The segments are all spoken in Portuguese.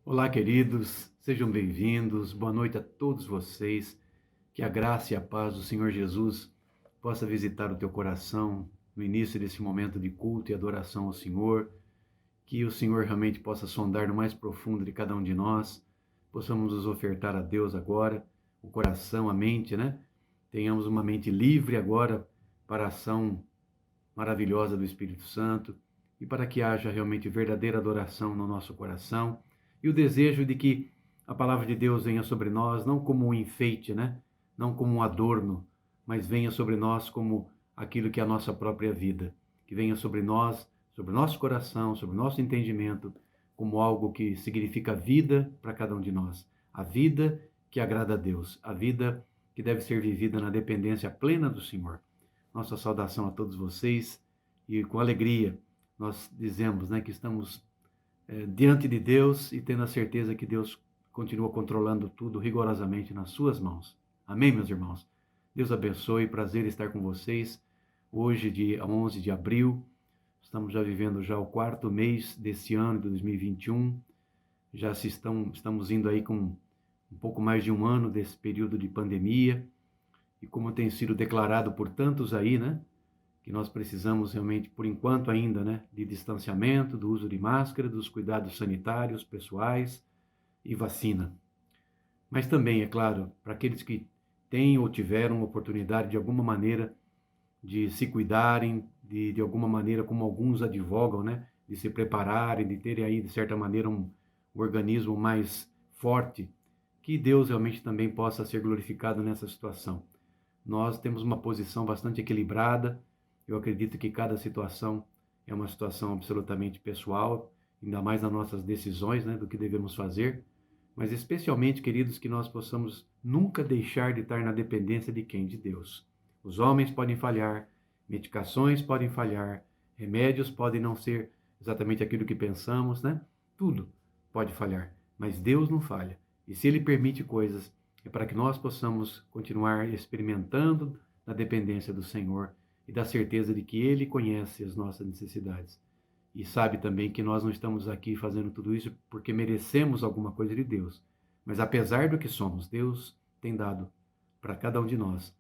Olá, queridos, sejam bem-vindos. Boa noite a todos vocês. Que a graça e a paz do Senhor Jesus possa visitar o teu coração no início desse momento de culto e adoração ao Senhor. Que o Senhor realmente possa sondar no mais profundo de cada um de nós. Possamos nos ofertar a Deus agora, o coração, a mente, né? Tenhamos uma mente livre agora para a ação maravilhosa do Espírito Santo e para que haja realmente verdadeira adoração no nosso coração e o desejo de que a palavra de Deus venha sobre nós não como um enfeite, né? Não como um adorno, mas venha sobre nós como aquilo que é a nossa própria vida, que venha sobre nós, sobre o nosso coração, sobre o nosso entendimento, como algo que significa vida para cada um de nós, a vida que agrada a Deus, a vida que deve ser vivida na dependência plena do Senhor. Nossa saudação a todos vocês e com alegria nós dizemos, né, que estamos diante de Deus e tendo a certeza que Deus continua controlando tudo rigorosamente nas suas mãos. Amém, meus irmãos? Deus abençoe, prazer estar com vocês. Hoje, dia 11 de abril, estamos já vivendo já o quarto mês desse ano de 2021. Estamos indo aí com um pouco mais de um ano desse período de pandemia. E como tem sido declarado por tantos aí, né? Que nós precisamos realmente, por enquanto ainda, né, de distanciamento, do uso de máscara, dos cuidados sanitários, pessoais e vacina. Mas também, é claro, para aqueles que têm ou tiveram oportunidade de alguma maneira de se cuidarem, de alguma maneira, como alguns advogam, né, de se prepararem, de terem aí, de certa maneira, um organismo mais forte, que Deus realmente também possa ser glorificado nessa situação. Nós temos uma posição bastante equilibrada. Eu acredito que cada situação é uma situação absolutamente pessoal, ainda mais nas nossas decisões, né, do que devemos fazer, mas especialmente, queridos, que nós possamos nunca deixar de estar na dependência de quem? De Deus. Os homens podem falhar, medicações podem falhar, remédios podem não ser exatamente aquilo que pensamos, né? Tudo pode falhar, mas Deus não falha. E se Ele permite coisas, é para que nós possamos continuar experimentando na dependência do Senhor e da certeza de que Ele conhece as nossas necessidades. E sabe também que nós não estamos aqui fazendo tudo isso porque merecemos alguma coisa de Deus. Mas apesar do que somos, Deus tem dado para cada um de nós,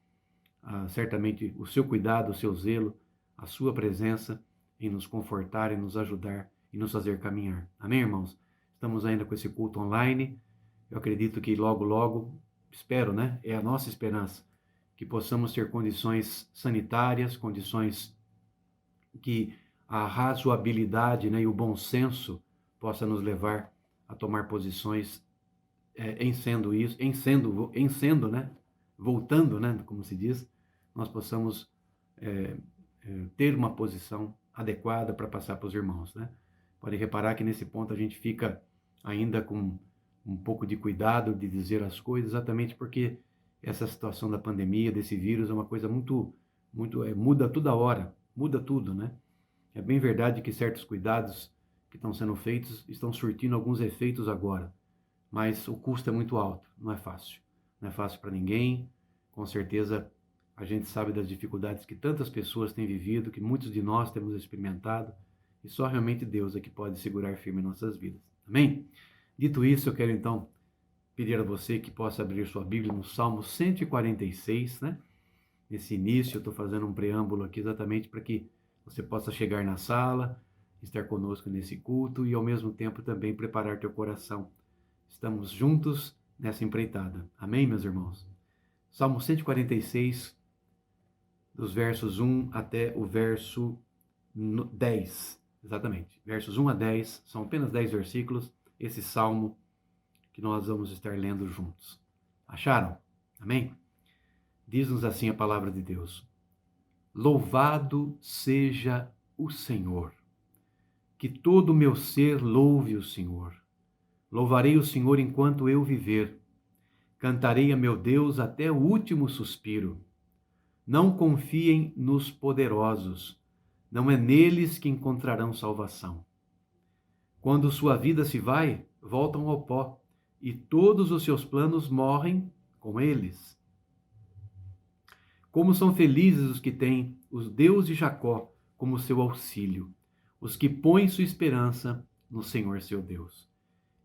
certamente o seu cuidado, o seu zelo, a sua presença em nos confortar, em nos ajudar e nos fazer caminhar. Amém, irmãos? Estamos ainda com esse culto online. Eu acredito que logo, logo, espero, né? É a nossa esperança que possamos ter condições sanitárias, condições que a razoabilidade, né, e o bom senso possa nos levar a tomar posições né, voltando, né, como se diz, nós possamos ter uma posição adequada para passar para os irmãos, né? Pode reparar que nesse ponto a gente fica ainda com um pouco de cuidado de dizer as coisas, exatamente porque essa situação da pandemia, desse vírus, é uma coisa muda toda hora, muda tudo, né? É bem verdade que certos cuidados que estão sendo feitos estão surtindo alguns efeitos agora, mas o custo é muito alto, não é fácil. Não é fácil para ninguém, com certeza a gente sabe das dificuldades que tantas pessoas têm vivido, que muitos de nós temos experimentado, e só realmente Deus é que pode segurar firme nossas vidas. Amém? Dito isso, eu quero então pedir a você que possa abrir sua Bíblia no Salmo 146, né? Nesse início, eu estou fazendo um preâmbulo aqui exatamente para que você possa chegar na sala, estar conosco nesse culto e ao mesmo tempo também preparar teu coração. Estamos juntos nessa empreitada. Amém, meus irmãos? Salmo 146, dos versos 1 até o verso 10. Exatamente. Versos 1 a 10, são apenas 10 versículos, esse salmo que nós vamos estar lendo juntos. Acharam? Amém? Diz-nos assim a palavra de Deus: Louvado seja o Senhor, que todo o meu ser louve o Senhor. Louvarei o Senhor enquanto eu viver. Cantarei a meu Deus até o último suspiro. Não confiem nos poderosos, não é neles que encontrarão salvação. Quando sua vida se vai, voltam ao pó, e todos os seus planos morrem com eles. Como são felizes os que têm os Deus de Jacó como seu auxílio, os que põem sua esperança no Senhor seu Deus.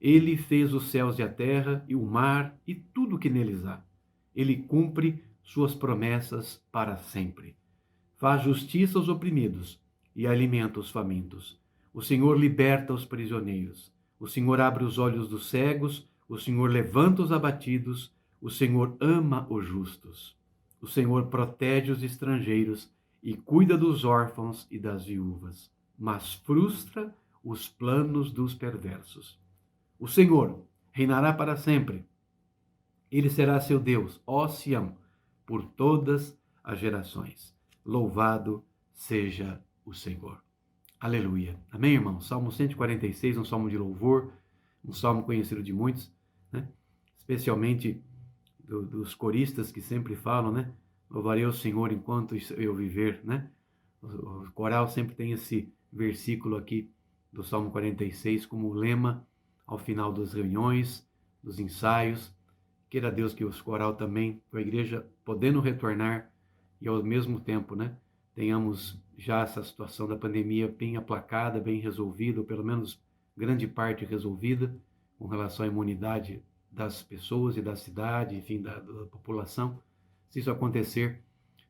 Ele fez os céus e a terra e o mar e tudo o que neles há. Ele cumpre suas promessas para sempre. Faz justiça aos oprimidos e alimenta os famintos. O Senhor liberta os prisioneiros. O Senhor abre os olhos dos cegos. O Senhor levanta os abatidos. O Senhor ama os justos. O Senhor protege os estrangeiros e cuida dos órfãos e das viúvas, mas frustra os planos dos perversos. O Senhor reinará para sempre. Ele será seu Deus, ó Sião, por todas as gerações. Louvado seja o Senhor. Aleluia. Amém, irmão? Salmo 146, um salmo de louvor, um salmo conhecido de muitos, né? Especialmente dos coristas que sempre falam, né? Louvarei o Senhor enquanto eu viver, né? O coral sempre tem esse versículo aqui do Salmo 46 como lema ao final das reuniões, dos ensaios. Queira Deus que os coral também, com a igreja podendo retornar e ao mesmo tempo, né, tenhamos já essa situação da pandemia bem aplacada, bem resolvida, ou pelo menos grande parte resolvida, com relação à imunidade das pessoas e da cidade, enfim, da população. Se isso acontecer,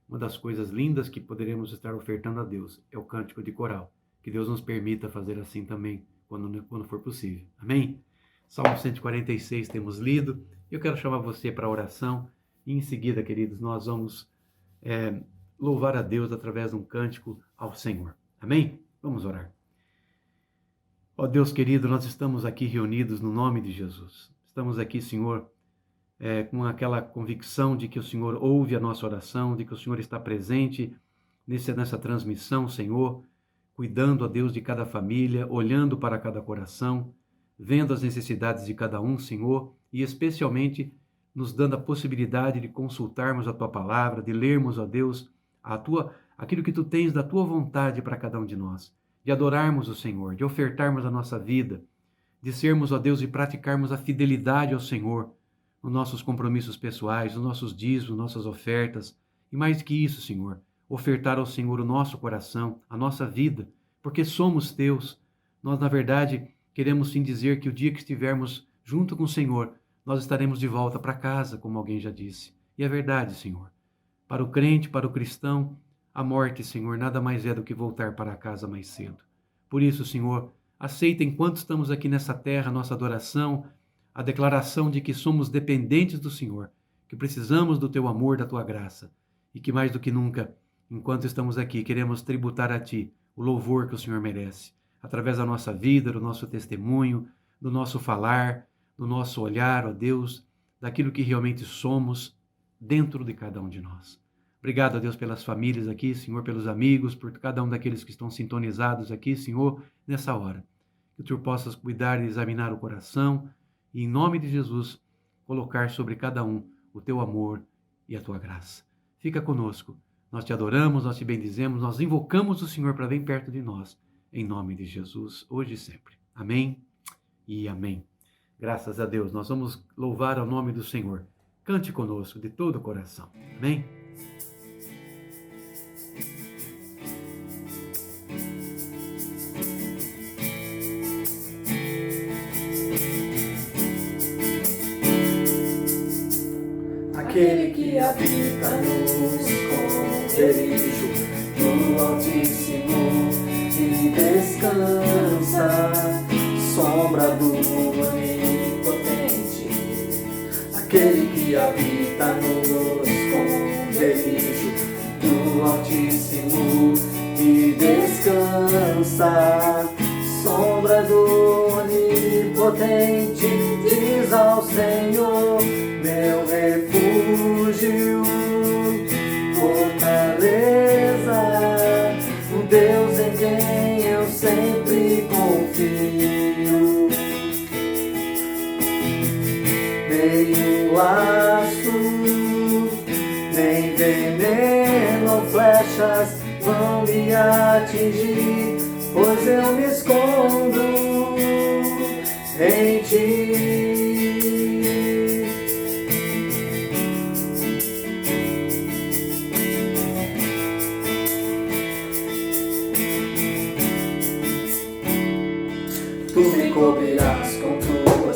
uma das coisas lindas que poderemos estar ofertando a Deus é o cântico de coral. Que Deus nos permita fazer assim também, quando for possível. Amém? Salmo 146 temos lido. Eu quero chamar você para a oração e em seguida, queridos, nós vamos louvar a Deus através de um cântico ao Senhor. Amém? Vamos orar. Ó Deus querido, nós estamos aqui reunidos no nome de Jesus. Estamos aqui, Senhor, com aquela convicção de que o Senhor ouve a nossa oração, de que o Senhor está presente nessa transmissão, Senhor, cuidando, ó Deus, de cada família, olhando para cada coração, vendo as necessidades de cada um, Senhor, e especialmente nos dando a possibilidade de consultarmos a Tua palavra, de lermos, ó Deus, aquilo que Tu tens da Tua vontade para cada um de nós, de adorarmos o Senhor, de ofertarmos a nossa vida, de sermos, ó Deus, e praticarmos a fidelidade ao Senhor, nos nossos compromissos pessoais, nos nossos dízimos, nossas ofertas, e mais que isso, Senhor, ofertar ao Senhor o nosso coração, a nossa vida, porque somos Teus. Nós, na verdade, queremos sim dizer que o dia que estivermos junto com o Senhor, nós estaremos de volta para casa, como alguém já disse. E é verdade, Senhor. Para o crente, para o cristão, a morte, Senhor, nada mais é do que voltar para casa mais cedo. Por isso, Senhor, aceita enquanto estamos aqui nessa terra a nossa adoração, a declaração de que somos dependentes do Senhor, que precisamos do Teu amor, da Tua graça, e que mais do que nunca, enquanto estamos aqui, queremos tributar a Ti o louvor que o Senhor merece, através da nossa vida, do nosso testemunho, do nosso falar, do nosso olhar, ó Deus, daquilo que realmente somos dentro de cada um de nós. Obrigado, ó Deus, pelas famílias aqui, Senhor, pelos amigos, por cada um daqueles que estão sintonizados aqui, Senhor, nessa hora. Que Tu possas cuidar e examinar o coração e, em nome de Jesus, colocar sobre cada um o Teu amor e a Tua graça. Fica conosco. Nós Te adoramos, nós Te bendizemos, nós invocamos o Senhor para bem perto de nós, em nome de Jesus, hoje e sempre. Amém e amém. Graças a Deus, nós vamos louvar ao nome do Senhor. Cante conosco de todo o coração. Amém? Aquele que habita no esconderijo do Altíssimo e descansa, sombra do Onipotente. Aquele que habita no esconderijo do Altíssimo e descansa, sombra do Onipotente, diz ao Senhor, meu refúgio, fortaleza, o Deus em quem eu sempre confio. Nem o laço, nem veneno, flechas vão me atingir, pois eu me escondo em Ti. Tu me cobrirás com tua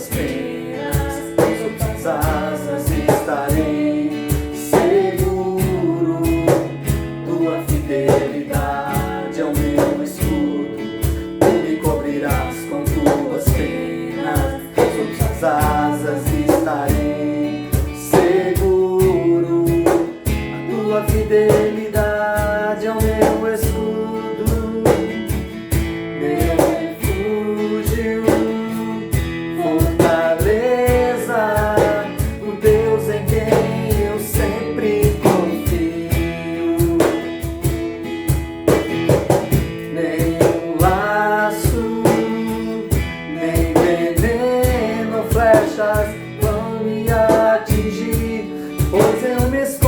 fidelidade é o meu escudo, meu refúgio, fortaleza, o Deus em quem eu sempre confio. Nenhum laço, nem veneno, flechas vão me atingir, pois eu me escondo.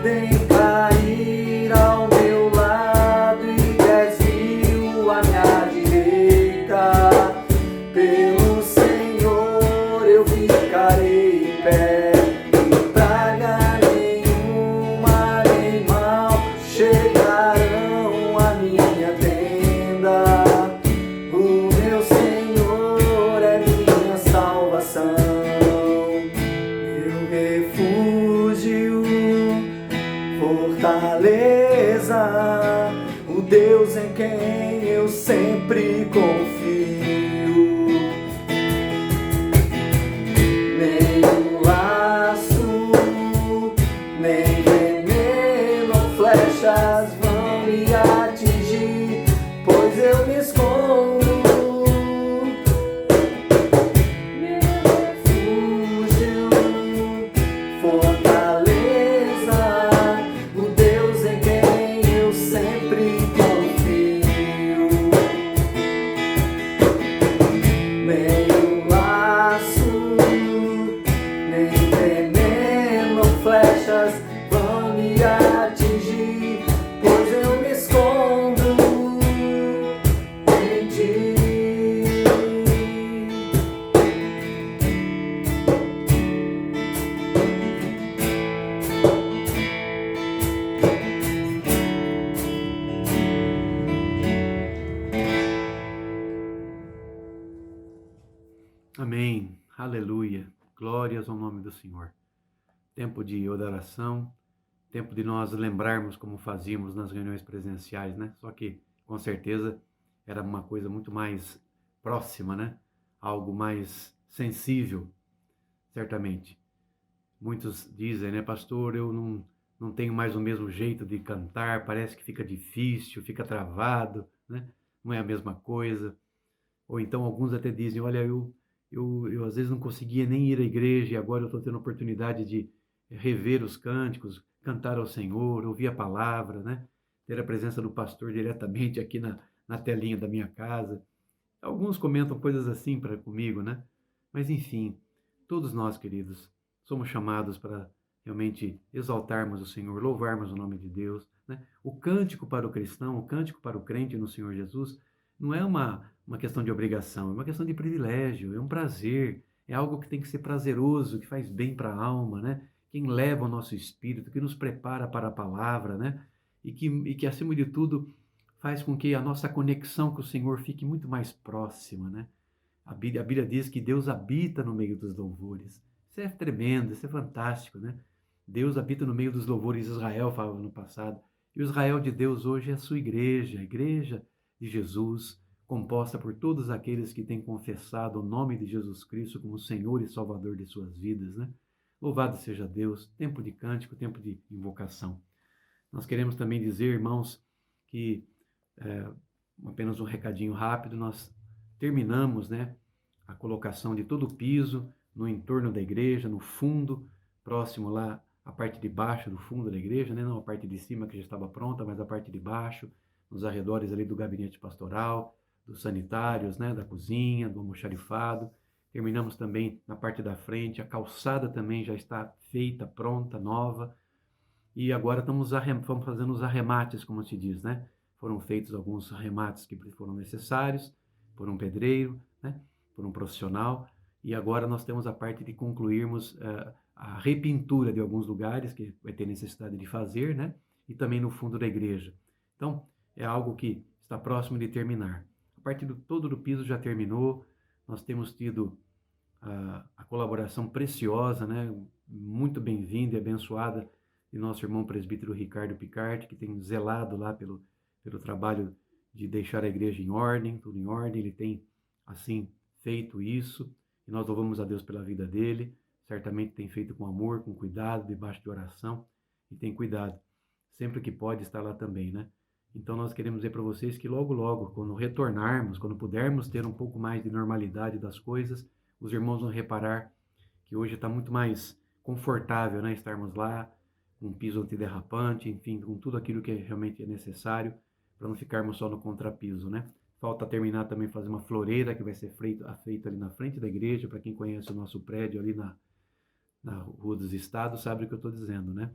Nem cair ao meu lado e 10.000 à minha direita, pelo Senhor eu ficarei em pé, e praga nenhuma nem mal chegarão à minha tenda. O meu Senhor é minha salvação, meu refúgio, fortaleza, o Deus em quem eu sempre confio. Nem laço, nem veneno, flechas vão me atingir, pois eu me escondo. Meu refúgio, fortaleza, o Deus em quem eu sempre confio. Nem laço, nem veneno, flechas vão me atingir, pois eu me escondo em ti. Amém. Aleluia. Glórias ao nome do Senhor. Tempo de oração, tempo de nós lembrarmos como fazíamos nas reuniões presenciais, né? Só que, com certeza, era uma coisa muito mais próxima, né? Algo mais sensível, certamente. Muitos dizem, né, pastor, eu não tenho mais o mesmo jeito de cantar, parece que fica difícil, fica travado, né? Não é a mesma coisa. Ou então alguns até dizem, olha, eu às vezes não conseguia nem ir à igreja e agora eu estou tendo a oportunidade de rever os cânticos, cantar ao Senhor, ouvir a palavra, né? Ter a presença do pastor diretamente aqui na telinha da minha casa. Alguns comentam coisas assim comigo, né? Mas enfim, todos nós, queridos, somos chamados para realmente exaltarmos o Senhor, louvarmos o nome de Deus, né? O cântico para o cristão, o cântico para o crente no Senhor Jesus, não é uma questão de obrigação, é uma questão de privilégio, é um prazer, é algo que tem que ser prazeroso, que faz bem para a alma, né? Que eleva o nosso espírito, que nos prepara para a palavra, né? E que acima de tudo, faz com que a nossa conexão com o Senhor fique muito mais próxima, né? A Bíblia diz que Deus habita no meio dos louvores. Isso é tremendo, isso é fantástico, né? Deus habita no meio dos louvores. Israel falava no passado. E o Israel de Deus hoje é a sua igreja, a igreja de Jesus, composta por todos aqueles que têm confessado o nome de Jesus Cristo como Senhor e Salvador de suas vidas, né? Louvado seja Deus, tempo de cântico, tempo de invocação. Nós queremos também dizer, irmãos, que apenas um recadinho rápido, nós terminamos, né, a colocação de todo o piso no entorno da igreja, no fundo, próximo lá, a parte de baixo do fundo da igreja, né, não a parte de cima que já estava pronta, mas a parte de baixo, nos arredores ali do gabinete pastoral, dos sanitários, né, da cozinha, do almoxarifado. Terminamos também na parte da frente, a calçada também já está feita, pronta, nova. E agora estamos fazendo os arremates, como se diz, né? Foram feitos alguns arremates que foram necessários por um pedreiro, né? Por um profissional. E agora nós temos a parte de concluirmos a repintura de alguns lugares que vai ter necessidade de fazer, né? E também no fundo da igreja. Então, é algo que está próximo de terminar. A parte todo do piso já terminou. Nós temos tido a colaboração preciosa, né? Muito bem-vinda e abençoada de nosso irmão presbítero Ricardo Picard, que tem zelado lá pelo trabalho de deixar a igreja em ordem, tudo em ordem. Ele tem, assim, feito isso, e nós louvamos a Deus pela vida dele. certamente tem feito com amor, com cuidado, debaixo de oração, e tem cuidado. Sempre que pode estar lá também, né? Então nós queremos dizer para vocês que logo, logo, quando retornarmos, quando pudermos ter um pouco mais de normalidade das coisas, os irmãos vão reparar que hoje está muito mais confortável, né? Estarmos lá, com um piso antiderrapante, enfim, com tudo aquilo que realmente é necessário, para não ficarmos só no contrapiso, né? Falta terminar também fazer uma floreira que vai ser feita ali na frente da igreja, para quem conhece o nosso prédio ali na Rua dos Estados, sabe o que eu estou dizendo, né?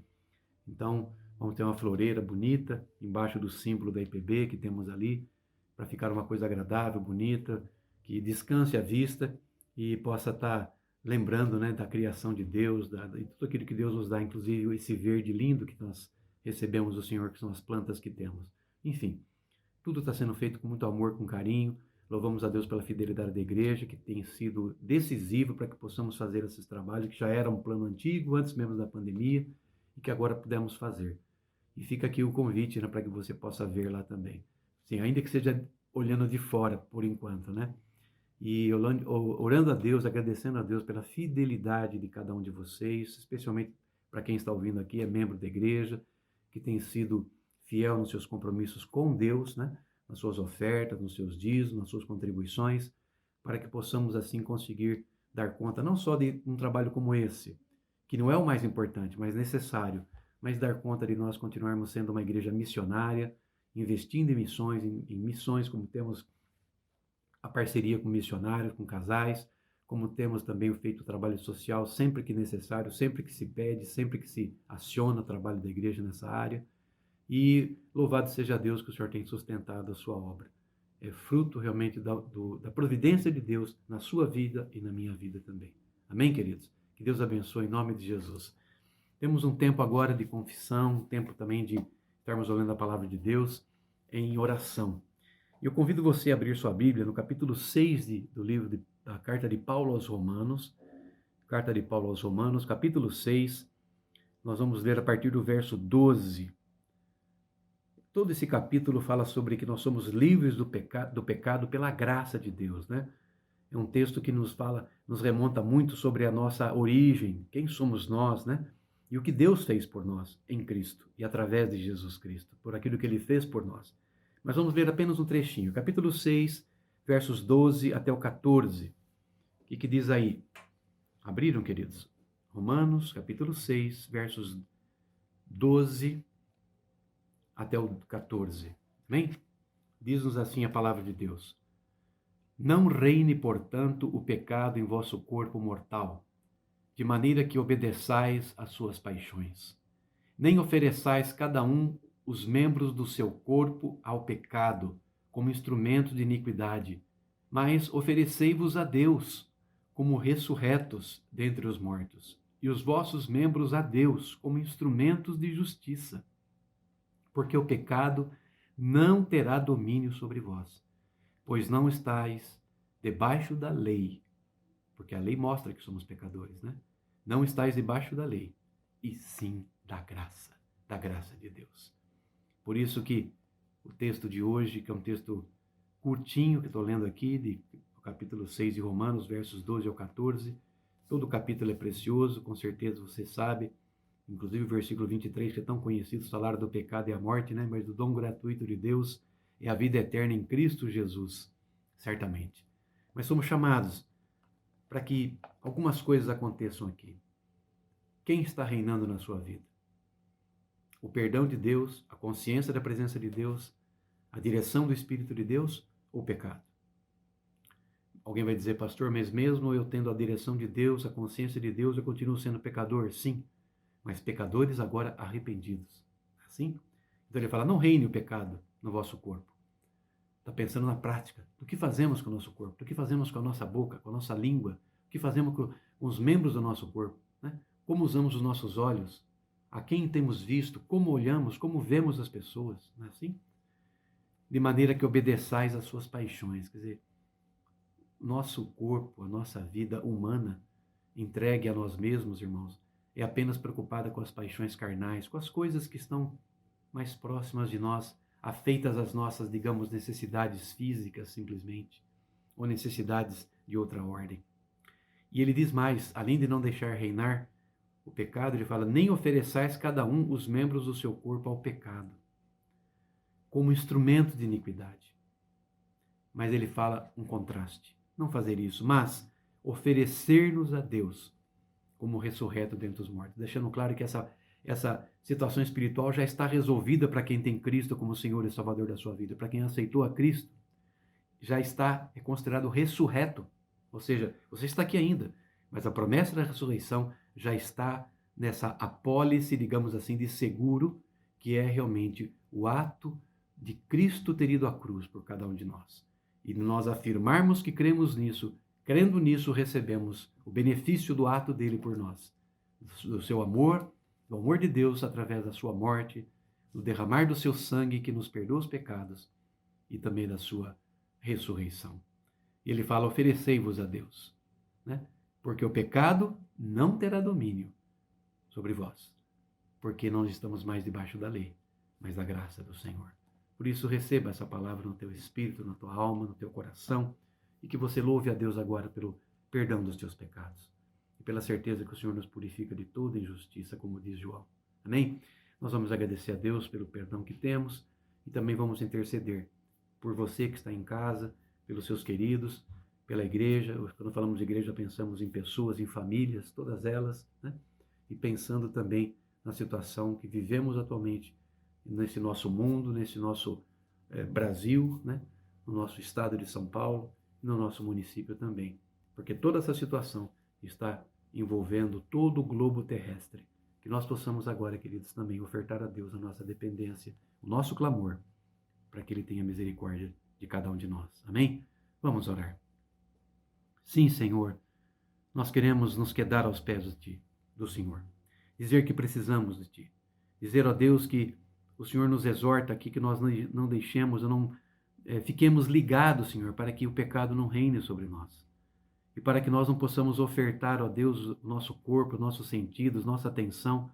Então, vamos ter uma floreira bonita, embaixo do símbolo da IPB que temos ali, para ficar uma coisa agradável, bonita, que descanse a vista e possa estar lembrando, né, da criação de Deus, de tudo aquilo que Deus nos dá, inclusive esse verde lindo que nós recebemos do Senhor, que são as plantas que temos. Enfim, tudo está sendo feito com muito amor, com carinho. Louvamos a Deus pela fidelidade da igreja, que tem sido decisivo para que possamos fazer esses trabalhos, que já era um plano antigo, antes mesmo da pandemia, e que agora pudemos fazer. E fica aqui o convite, né, para que você possa ver lá também. Sim, ainda que seja olhando de fora, por enquanto, né? E orando a Deus, agradecendo a Deus pela fidelidade de cada um de vocês, especialmente para quem está ouvindo aqui, é membro da igreja, que tem sido fiel nos seus compromissos com Deus, né? Nas suas ofertas, nos seus dízimos, nas suas contribuições, para que possamos assim conseguir dar conta não só de um trabalho como esse, que não é o mais importante, mas necessário, mas dar conta de nós continuarmos sendo uma igreja missionária, investindo em missões, como temos a parceria com missionários, com casais, como temos também feito o trabalho social sempre que necessário, sempre que se pede, sempre que se aciona o trabalho da igreja nessa área. E louvado seja Deus que o Senhor tem sustentado a sua obra. É fruto realmente da providência de Deus na sua vida e na minha vida também. Amém, queridos? Que Deus abençoe em nome de Jesus. Temos um tempo agora de confissão, um tempo também de estarmos olhando a palavra de Deus em oração. E eu convido você a abrir sua Bíblia no capítulo 6 do livro da Carta de Paulo aos Romanos. Carta de Paulo aos Romanos, capítulo 6. Nós vamos ler a partir do verso 12. Todo esse capítulo fala sobre que nós somos livres do pecado pela graça de Deus, né? É um texto que nos remonta muito sobre a nossa origem, quem somos nós, né? E o que Deus fez por nós em Cristo e através de Jesus Cristo, por aquilo que Ele fez por nós. Mas vamos ler apenas um trechinho, capítulo 6, versos 12 até o 14. O que diz aí? Abriram, queridos? Romanos, capítulo 6, versos 12 até o 14. Amém? Diz-nos assim a palavra de Deus. Não reine, portanto, o pecado em vosso corpo mortal, de maneira que obedeçais às suas paixões. Nem ofereçais cada um os membros do seu corpo ao pecado, como instrumento de iniquidade, mas oferecei-vos a Deus, como ressurretos dentre os mortos, e os vossos membros a Deus, como instrumentos de justiça. Porque o pecado não terá domínio sobre vós, pois não estáis debaixo da lei, porque a lei mostra que somos pecadores, né? Não estáis debaixo da lei, e sim da graça de Deus. Por isso que o texto de hoje, que é um texto curtinho, que estou lendo aqui, do capítulo 6 de Romanos, versos 12 ao 14, todo o capítulo é precioso, com certeza você sabe, inclusive o versículo 23, que é tão conhecido, o salário do pecado é a morte, né? Mas o dom gratuito de Deus é a vida eterna em Cristo Jesus, certamente. Mas somos chamados para que algumas coisas aconteçam aqui. Quem está reinando na sua vida? O perdão de Deus, a consciência da presença de Deus, a direção do Espírito de Deus ou o pecado? Alguém vai dizer, pastor, mas mesmo eu tendo a direção de Deus, a consciência de Deus, eu continuo sendo pecador? Sim, mas pecadores agora arrependidos. Assim? Então ele fala, não reine o pecado no vosso corpo. Está pensando na prática, do que fazemos com o nosso corpo, do que fazemos com a nossa boca, com a nossa língua, o que fazemos com os membros do nosso corpo, né? Como usamos os nossos olhos, a quem temos visto, como olhamos, como vemos as pessoas, não é assim? De maneira que obedeçais às suas paixões, quer dizer, nosso corpo, a nossa vida humana, entregue a nós mesmos, irmãos, é apenas preocupada com as paixões carnais, com as coisas que estão mais próximas de nós, afeitas às nossas, digamos, necessidades físicas, simplesmente, ou necessidades de outra ordem. E ele diz mais, além de não deixar reinar o pecado, ele fala, nem ofereçais cada um os membros do seu corpo ao pecado, como instrumento de iniquidade. Mas ele fala um contraste, não fazer isso, mas oferecer-nos a Deus como ressurreto dentre os mortos, deixando claro que essa situação espiritual já está resolvida para quem tem Cristo como Senhor e Salvador da sua vida. Para quem aceitou a Cristo, já é considerado ressurreto. Ou seja, você está aqui ainda, mas a promessa da ressurreição já está nessa apólice, digamos assim, de seguro, que é realmente o ato de Cristo ter ido à cruz por cada um de nós. E nós afirmarmos que cremos nisso, crendo nisso, recebemos o benefício do ato dele por nós, do seu amor, do amor de Deus através da sua morte, do derramar do seu sangue que nos perdoa os pecados e também da sua ressurreição. E ele fala, oferecei-vos a Deus, né? Porque o pecado não terá domínio sobre vós, porque não estamos mais debaixo da lei, mas da graça do Senhor. Por isso, receba essa palavra no teu espírito, na tua alma, no teu coração, e que você louve a Deus agora pelo perdão dos teus pecados e pela certeza que o Senhor nos purifica de toda injustiça, como diz João. Amém? Nós vamos agradecer a Deus pelo perdão que temos e também vamos interceder por você que está em casa, pelos seus queridos, pela igreja. Quando falamos de igreja, pensamos em pessoas, em famílias, todas elas, né? E pensando também na situação que vivemos atualmente nesse nosso mundo, nesse nosso Brasil, né? No nosso estado de São Paulo, no nosso município também. Porque toda essa situação está envolvendo todo o globo terrestre. Que nós possamos agora, queridos, também ofertar a Deus a nossa dependência, o nosso clamor, para que Ele tenha misericórdia de cada um de nós. Amém? Vamos orar. Sim, Senhor, nós queremos nos quedar aos pés do Senhor. Dizer que precisamos de Ti. Dizer, ó Deus, que o Senhor nos exorta aqui, que nós não deixemos, não fiquemos ligados, Senhor, para que o pecado não reine sobre nós. E para que nós não possamos ofertar, ó Deus, o nosso corpo, nossos sentidos, nossa atenção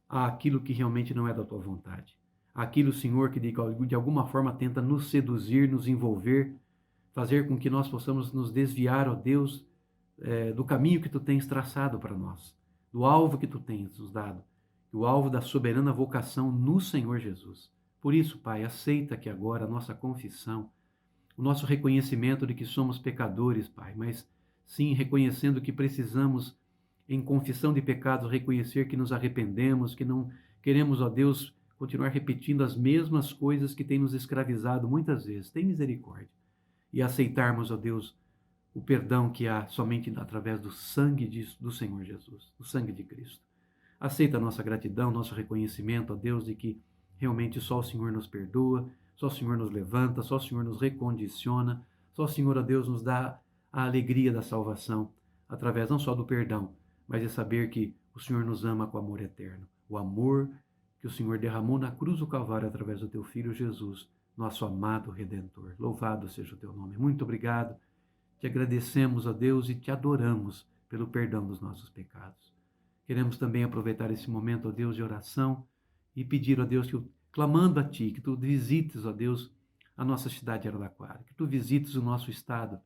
àquilo que realmente não é da Tua vontade. Aquilo, Senhor, que de alguma forma tenta nos seduzir, nos envolver, fazer com que nós possamos nos desviar, ó Deus, do caminho que Tu tens traçado para nós, do alvo que Tu tens nos dado, do alvo da soberana vocação no Senhor Jesus. Por isso, Pai, aceita que agora a nossa confissão, o nosso reconhecimento de que somos pecadores, Pai, mas sim reconhecendo que precisamos, em confissão de pecados, reconhecer que nos arrependemos, que não queremos, ó Deus, continuar repetindo as mesmas coisas que têm nos escravizado muitas vezes. Tem misericórdia. E aceitarmos, ó Deus, o perdão que há somente através do sangue do Senhor Jesus, do sangue de Cristo. Aceita a nossa gratidão, nosso reconhecimento, ó Deus, de que realmente só o Senhor nos perdoa, só o Senhor nos levanta, só o Senhor nos recondiciona, só o Senhor, ó Deus, nos dá a alegria da salvação, através não só do perdão, mas de saber que o Senhor nos ama com amor eterno. O amor que o Senhor derramou na cruz do Calvário através do Teu Filho Jesus, nosso amado Redentor. Louvado seja o Teu nome. Muito obrigado. Te agradecemos, ó Deus, e Te adoramos pelo perdão dos nossos pecados. Queremos também aproveitar esse momento, ó Deus, de oração e pedir, ó Deus, clamando a Ti, que Tu visites, ó Deus, a nossa cidade de Araraquara, que Tu visites o nosso estado,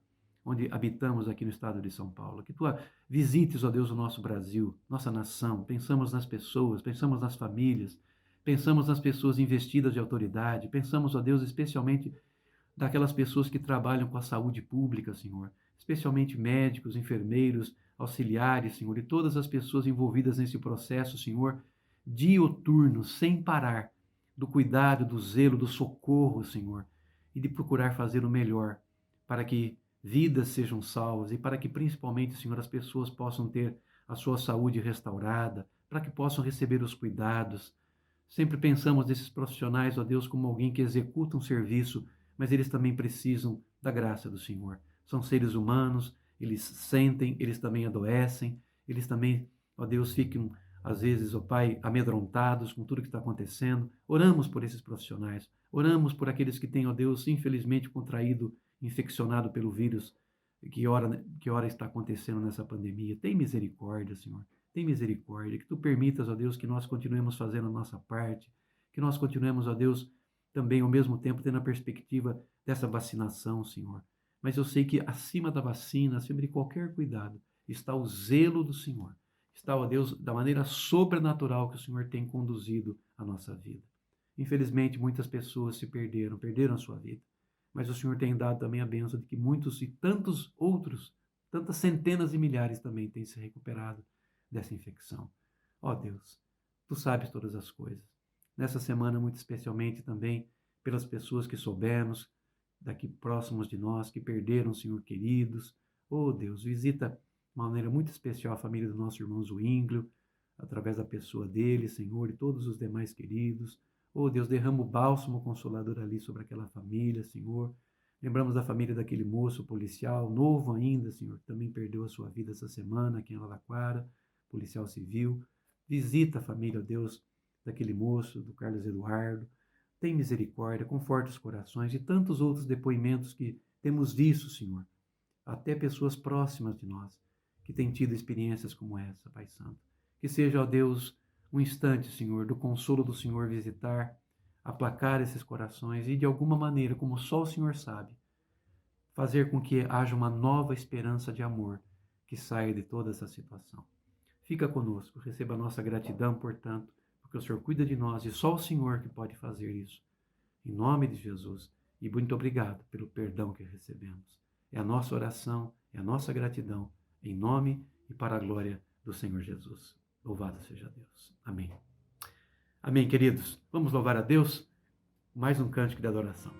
onde habitamos aqui no estado de São Paulo, que Tu visites, ó Deus, o nosso Brasil, nossa nação. Pensamos nas pessoas, pensamos nas famílias, pensamos nas pessoas investidas de autoridade, pensamos, ó Deus, especialmente daquelas pessoas que trabalham com a saúde pública, Senhor, especialmente médicos, enfermeiros, auxiliares, Senhor, e todas as pessoas envolvidas nesse processo, Senhor, dioturno, sem parar, do cuidado, do zelo, do socorro, Senhor, e de procurar fazer o melhor para que vidas sejam salvas e para que principalmente, Senhor, as pessoas possam ter a sua saúde restaurada, para que possam receber os cuidados. Sempre pensamos nesses profissionais, ó Deus, como alguém que executa um serviço, mas eles também precisam da graça do Senhor. São seres humanos, eles sentem, eles também adoecem, eles também, ó Deus, ficam, às vezes, ó Pai, amedrontados com tudo que está acontecendo. Oramos por esses profissionais, oramos por aqueles que têm, ó Deus, infelizmente contraído, infeccionado pelo vírus que ora está acontecendo nessa pandemia. Tem misericórdia, Senhor. Tem misericórdia, que Tu permitas, ó Deus, que nós continuemos fazendo a nossa parte, que nós continuemos, ó Deus, também ao mesmo tempo tendo a perspectiva dessa vacinação, Senhor. Mas eu sei que acima da vacina, acima de qualquer cuidado, está o zelo do Senhor. Está, ó Deus, da maneira sobrenatural que o Senhor tem conduzido a nossa vida. Infelizmente, muitas pessoas se perderam a sua vida. Mas o Senhor tem dado também a bênção de que muitos e tantos outros, tantas centenas e milhares também têm se recuperado dessa infecção. Ó Deus, Tu sabes todas as coisas. Nessa semana, muito especialmente também, pelas pessoas que soubemos, daqui próximos de nós, que perderam, Senhor, queridos. Oh Deus, visita de uma maneira muito especial a família do nosso irmão Zwinglio, através da pessoa dele, Senhor, e todos os demais queridos. Oh Deus, derrama o bálsamo consolador ali sobre aquela família, Senhor. Lembramos da família daquele moço policial, novo ainda, Senhor, que também perdeu a sua vida essa semana aqui em Araraquara, policial civil. Visita a família, ó Deus, daquele moço, do Carlos Eduardo. Tem misericórdia, conforta os corações e tantos outros depoimentos que temos visto, Senhor. Até pessoas próximas de nós que têm tido experiências como essa, Pai Santo. Que seja, ó Deus, um instante, Senhor, do consolo do Senhor visitar, aplacar esses corações e, de alguma maneira, como só o Senhor sabe, fazer com que haja uma nova esperança de amor que saia de toda essa situação. Fica conosco, receba a nossa gratidão, portanto, porque o Senhor cuida de nós e só o Senhor que pode fazer isso. Em nome de Jesus, e muito obrigado pelo perdão que recebemos. É a nossa oração, é a nossa gratidão, em nome e para a glória do Senhor Jesus. Louvado seja Deus. Amém. Amém, queridos. Vamos louvar a Deus. Mais um cântico de adoração.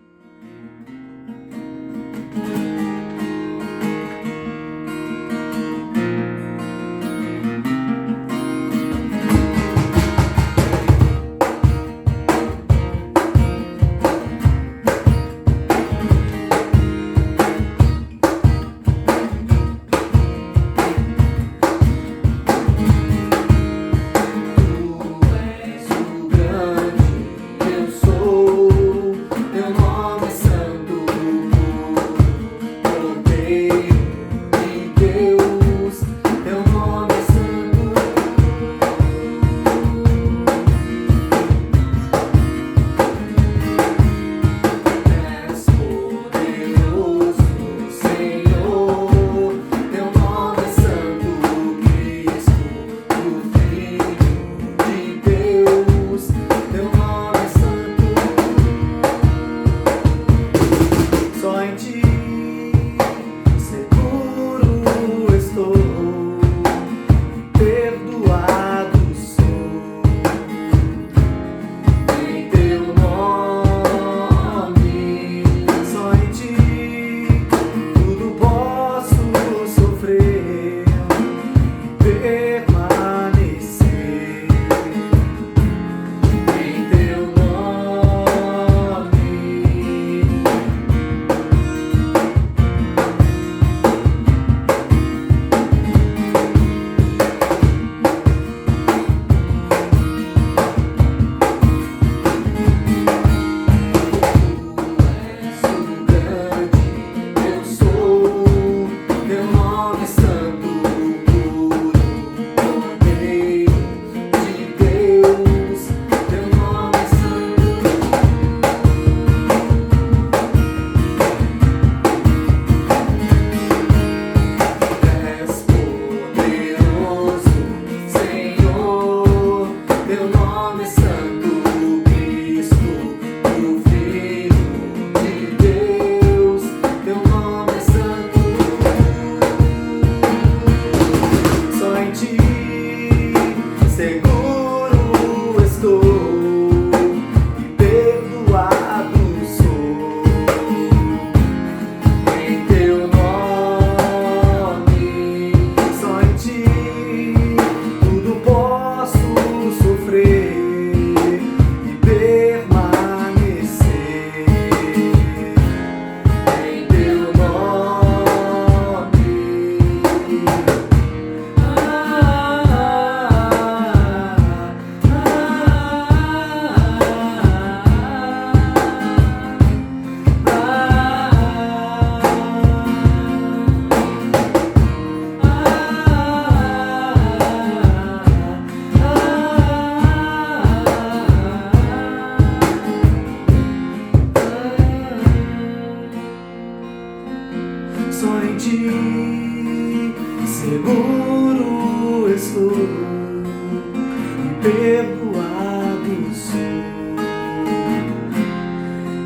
e perdoado sou.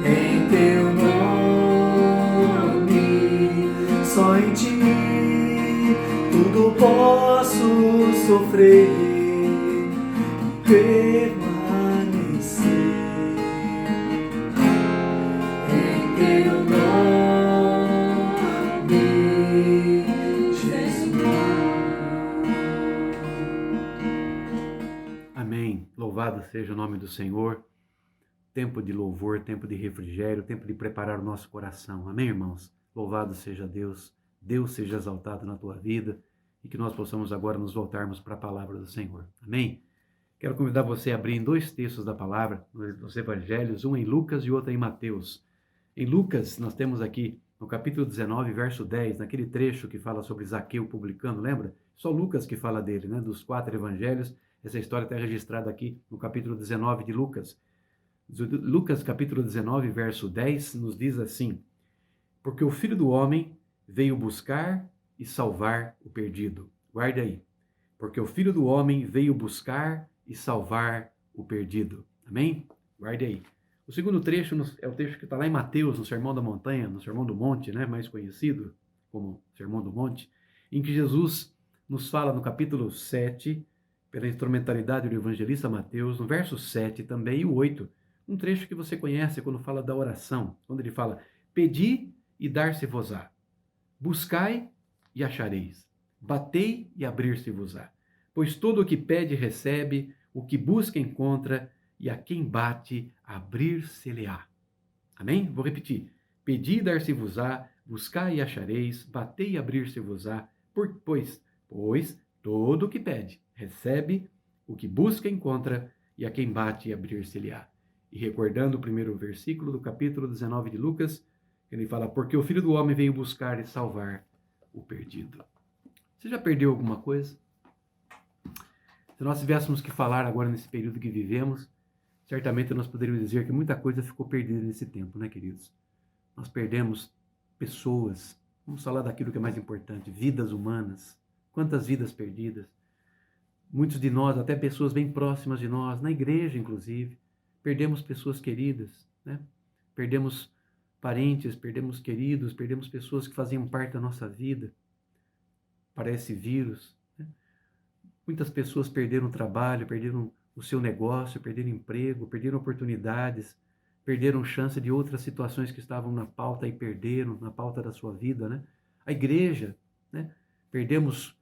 Em teu nome, só em ti, tudo posso sofrer e permanecer. Em teu nome, Jesus. Amém. Louvado seja o nome do Senhor. Tempo de louvor, tempo de refrigério, tempo de preparar o nosso coração. Amém, irmãos? Louvado seja Deus. Deus seja exaltado na tua vida e que nós possamos agora nos voltarmos para a palavra do Senhor. Amém? Quero convidar você a abrir em 2 textos da palavra, nos evangelhos, um em Lucas e outro em Mateus. Em Lucas, nós temos aqui no capítulo 19, verso 10, naquele trecho que fala sobre Zaqueu publicano, lembra? Só Lucas que fala dele, né? Dos 4 evangelhos, essa história está registrada aqui no capítulo 19 de Lucas. Lucas capítulo 19, verso 10, nos diz assim: porque o Filho do Homem veio buscar e salvar o perdido. Guarde aí. Porque o Filho do Homem veio buscar e salvar o perdido. Amém? Guarde aí. O segundo trecho é o trecho que está lá em Mateus, no Sermão da Montanha, no Sermão do Monte, né? Mais conhecido como Sermão do Monte, em que Jesus nos fala no capítulo 7, pela instrumentalidade do evangelista Mateus, no verso 7 também e o 8, um trecho que você conhece quando fala da oração, quando ele fala: pedi e dar-se-vos-á, buscai e achareis, batei e abrir-se-vos-á. Pois todo o que pede recebe, o que busca encontra, e a quem bate abrir-se-lhe-á. Amém? Vou repetir. Pedi e dar-se-vos-á, buscai e achareis, batei e abrir-se-vos-á, pois todo o que pede recebe, o que busca encontra, e a quem bate abrir-se-lhe-á. E recordando o primeiro versículo do capítulo 19 de Lucas, ele fala: porque o Filho do Homem veio buscar e salvar o perdido. Você já perdeu alguma coisa? Se nós tivéssemos que falar agora nesse período que vivemos, certamente nós poderíamos dizer que muita coisa ficou perdida nesse tempo, né, queridos? Nós perdemos pessoas, vamos falar daquilo que é mais importante, vidas humanas. Quantas vidas perdidas? Muitos de nós, até pessoas bem próximas de nós, na igreja inclusive, perdemos pessoas queridas, né? Perdemos parentes, perdemos queridos, perdemos pessoas que faziam parte da nossa vida para esse vírus, né? Muitas pessoas perderam o trabalho, perderam o seu negócio, perderam emprego, perderam oportunidades, perderam chance de outras situações que estavam na pauta e perderam na pauta da sua vida, né? A igreja, né? Perdemos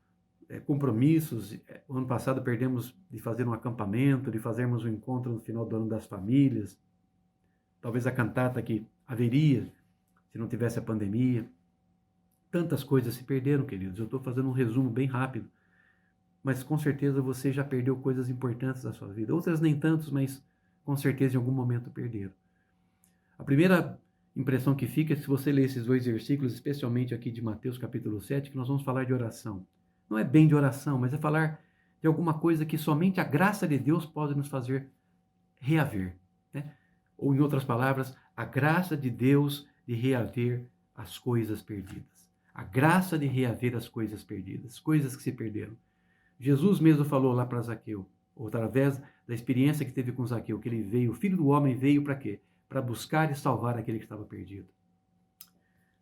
compromissos. O ano passado perdemos de fazer um acampamento, de fazermos um encontro no final do ano das famílias. Talvez a cantata que haveria se não tivesse a pandemia. Tantas coisas se perderam, queridos. Eu estou fazendo um resumo bem rápido, mas com certeza você já perdeu coisas importantes da sua vida. Outras nem tantos, mas com certeza em algum momento perderam. A primeira impressão que fica é se você ler esses 2 versículos, especialmente aqui de Mateus capítulo 7, que nós vamos falar de oração. Não é bem de oração, mas é falar de alguma coisa que somente a graça de Deus pode nos fazer reaver, né? Ou, em outras palavras, a graça de Deus de reaver as coisas perdidas. A graça de reaver as coisas perdidas, coisas que se perderam. Jesus mesmo falou lá para Zaqueu, ou através da experiência que teve com Zaqueu, que ele veio, o Filho do Homem veio para quê? Para buscar e salvar aquele que estava perdido.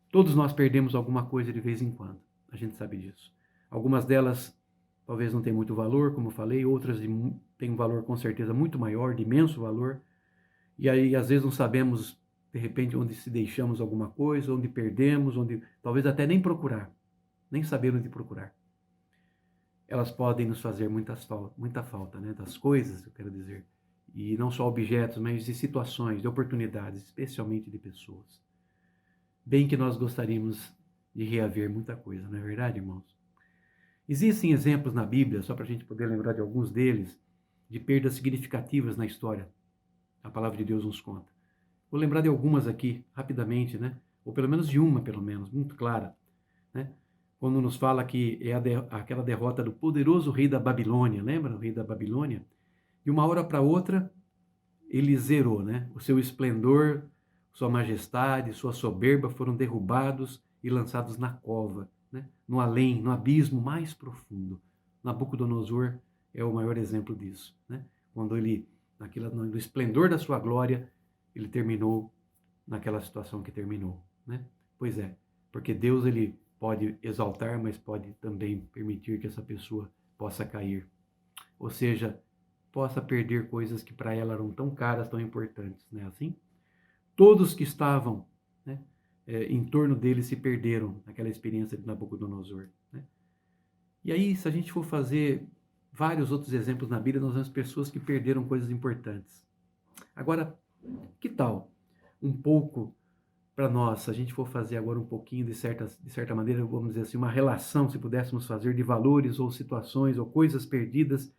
Todos nós perdemos alguma coisa de vez em quando, a gente sabe disso. Algumas delas talvez não tenham muito valor, como eu falei, outras têm um valor com certeza muito maior, de imenso valor. E aí às vezes não sabemos, de repente, onde se deixamos alguma coisa, onde perdemos, onde talvez até nem procurar, nem saber onde procurar. Elas podem nos fazer muita falta, né? Das coisas, eu quero dizer. E não só objetos, mas de situações, de oportunidades, especialmente de pessoas. Bem que nós gostaríamos de reaver muita coisa, não é verdade, irmãos? Existem exemplos na Bíblia, só para a gente poder lembrar de alguns deles, de perdas significativas na história. A palavra de Deus nos conta. Vou lembrar de algumas aqui, rapidamente, né? Ou pelo menos de uma, muito clara, né? Quando nos fala que é aquela derrota do poderoso rei da Babilônia, lembra? O rei da Babilônia. De uma hora para outra, ele zerou, né? O seu esplendor, sua majestade, sua soberba foram derrubados e lançados na cova, né? No além, no abismo mais profundo. Nabucodonosor é o maior exemplo disso, né? Quando ele, no esplendor da sua glória, ele terminou naquela situação que terminou, né? Pois é, porque Deus, ele pode exaltar, mas pode também permitir que essa pessoa possa cair. Ou seja, possa perder coisas que para ela eram tão caras, tão importantes, né? Assim, todos que estavam, né, em torno dele se perderam naquela experiência de Nabucodonosor, né? E aí, se a gente for fazer vários outros exemplos na Bíblia, nós vemos pessoas que perderam coisas importantes. Agora, que tal um pouco para nós, se a gente for fazer agora um pouquinho de certa maneira, vamos dizer assim, uma relação, se pudéssemos fazer, de valores ou situações ou coisas perdidas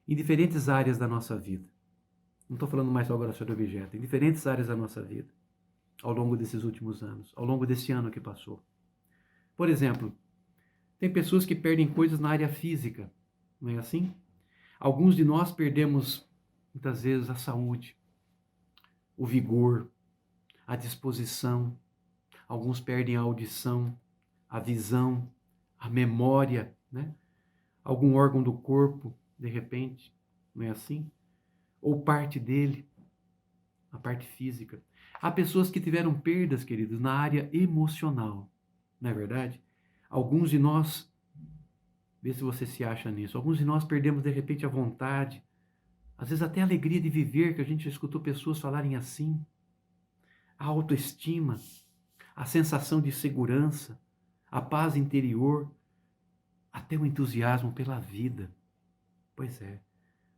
em diferentes áreas da nossa vida. Não estou falando mais só agora sobre objeto, em diferentes áreas da nossa vida, ao longo desses últimos anos, ao longo desse ano que passou. Por exemplo, tem pessoas que perdem coisas na área física, não é assim? Alguns de nós perdemos, muitas vezes, a saúde, o vigor, a disposição. Alguns perdem a audição, a visão, a memória, né? Algum órgão do corpo, de repente, não é assim? Ou parte dele, a parte física. Há pessoas que tiveram perdas, queridos, na área emocional, não é verdade? Alguns de nós, vê se você se acha nisso, alguns de nós perdemos de repente a vontade, às vezes até a alegria de viver, que a gente já escutou pessoas falarem assim, a autoestima, a sensação de segurança, a paz interior, até o entusiasmo pela vida. Pois é,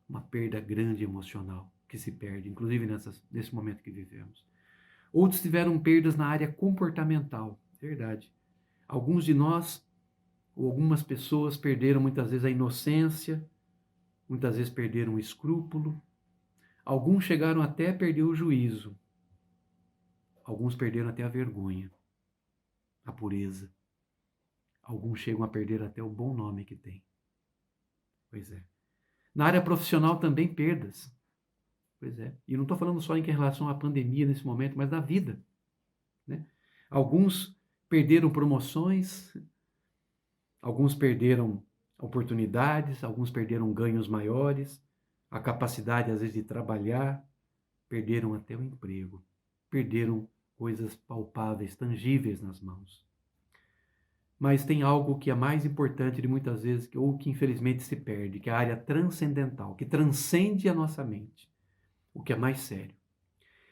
uma perda grande emocional que se perde, inclusive nesse momento que vivemos. Outros tiveram perdas na área comportamental, verdade. Alguns de nós, ou algumas pessoas, perderam muitas vezes a inocência, muitas vezes perderam o escrúpulo. Alguns chegaram até a perder o juízo. Alguns perderam até a vergonha, a pureza. Alguns chegam a perder até o bom nome que têm. Pois é. Na área profissional também perdas. Pois é. E não estou falando só em relação à pandemia nesse momento, mas da vida, né? Alguns perderam promoções, alguns perderam oportunidades, alguns perderam ganhos maiores, a capacidade às vezes de trabalhar, perderam até o emprego, perderam coisas palpáveis, tangíveis nas mãos. Mas tem algo que é mais importante de muitas vezes, ou que infelizmente se perde, que é a área transcendental, que transcende a nossa mente, o que é mais sério.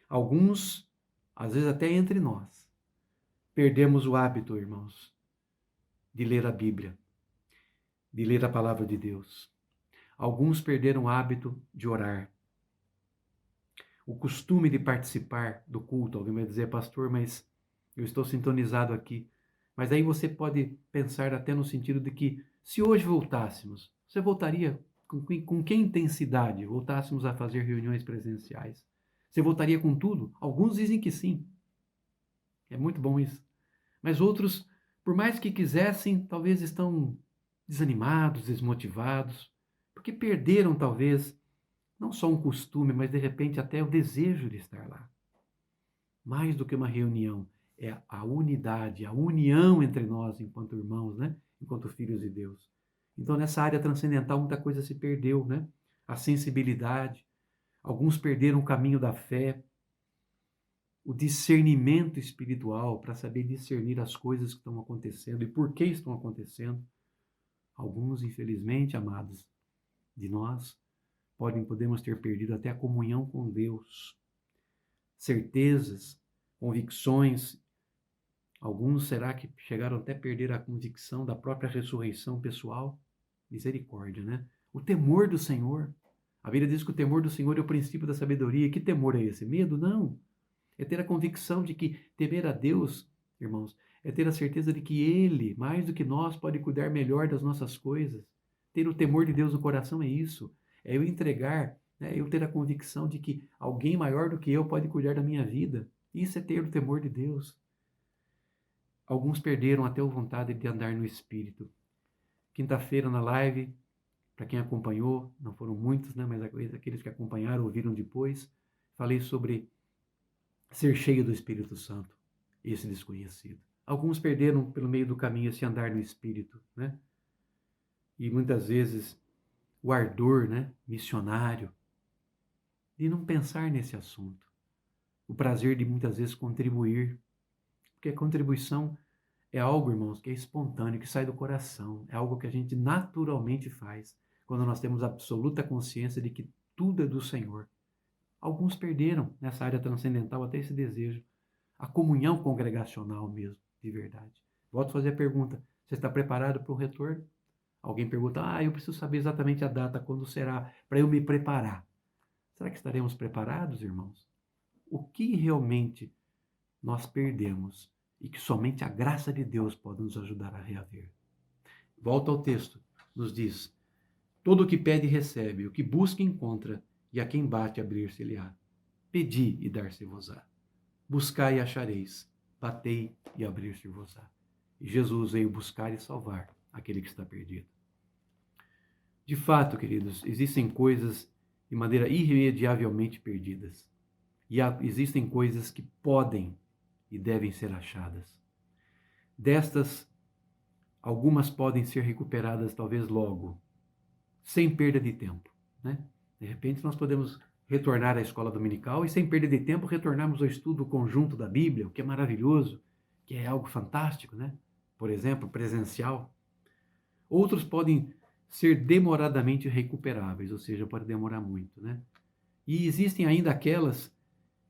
Alguns, às vezes até entre nós, perdemos o hábito, irmãos, de ler a Bíblia, de ler a palavra de Deus. Alguns perderam o hábito de orar, o costume de participar do culto. Alguém vai dizer, pastor, mas eu estou sintonizado aqui. Mas aí você pode pensar até no sentido de que, se hoje voltássemos, você voltaria com que intensidade voltássemos a fazer reuniões presenciais? Você voltaria com tudo? Alguns dizem que sim. É muito bom isso. Mas outros, por mais que quisessem, talvez estão desanimados, desmotivados, porque perderam talvez não só um costume, mas de repente até o desejo de estar lá. Mais do que uma reunião, é a unidade, a união entre nós enquanto irmãos, né? Enquanto filhos de Deus. Então nessa área transcendental muita coisa se perdeu, né? A sensibilidade, alguns perderam o caminho da fé, o discernimento espiritual para saber discernir as coisas que estão acontecendo e por que estão acontecendo. Alguns, infelizmente, amados, de nós, podemos ter perdido até a comunhão com Deus, certezas, convicções. Alguns, será que chegaram até a perder a convicção da própria ressurreição pessoal? Misericórdia, né? O temor do Senhor. A Bíblia diz que o temor do Senhor é o princípio da sabedoria. Que temor é esse? Medo? Não. É ter a convicção de que temer a Deus, irmãos, é ter a certeza de que Ele, mais do que nós, pode cuidar melhor das nossas coisas. Ter o temor de Deus no coração é isso. É eu entregar, né? Eu ter a convicção de que alguém maior do que eu pode cuidar da minha vida. Isso é ter o temor de Deus. Alguns perderam até a vontade de andar no Espírito. Quinta-feira na live, para quem acompanhou, não foram muitos, né? Mas aqueles que acompanharam, ouviram depois, falei sobre ser cheio do Espírito Santo, esse desconhecido. Alguns perderam pelo meio do caminho esse andar no Espírito, né? E muitas vezes o ardor, né, missionário, de não pensar nesse assunto. O prazer de muitas vezes contribuir, porque a contribuição é algo, irmãos, que é espontâneo, que sai do coração, é algo que a gente naturalmente faz, quando nós temos absoluta consciência de que tudo é do Senhor. Alguns perderam nessa área transcendental até esse desejo, a comunhão congregacional mesmo, de verdade. Volto a fazer a pergunta, você está preparado para o retorno? Alguém pergunta, eu preciso saber exatamente a data, quando será, para eu me preparar. Será que estaremos preparados, irmãos? O que realmente nós perdemos e que somente a graça de Deus pode nos ajudar a reaver? Volta ao texto, nos diz, todo o que pede recebe, o que busca encontra, e a quem bate abrir-se-lhe-á. Pedi e dar-se-vos-á. Buscai e achareis, batei e abrir-se-vos-á. E Jesus veio buscar e salvar aquele que está perdido. De fato, queridos, existem coisas de maneira irremediavelmente perdidas. E existem coisas que podem e devem ser achadas. Destas, algumas podem ser recuperadas talvez logo, sem perda de tempo, né? De repente nós podemos retornar à escola dominical e sem perda de tempo retornarmos ao estudo conjunto da Bíblia, o que é maravilhoso, que é algo fantástico, né? Por exemplo, presencial. Outros podem ser demoradamente recuperáveis, ou seja, pode demorar muito, né? E existem ainda aquelas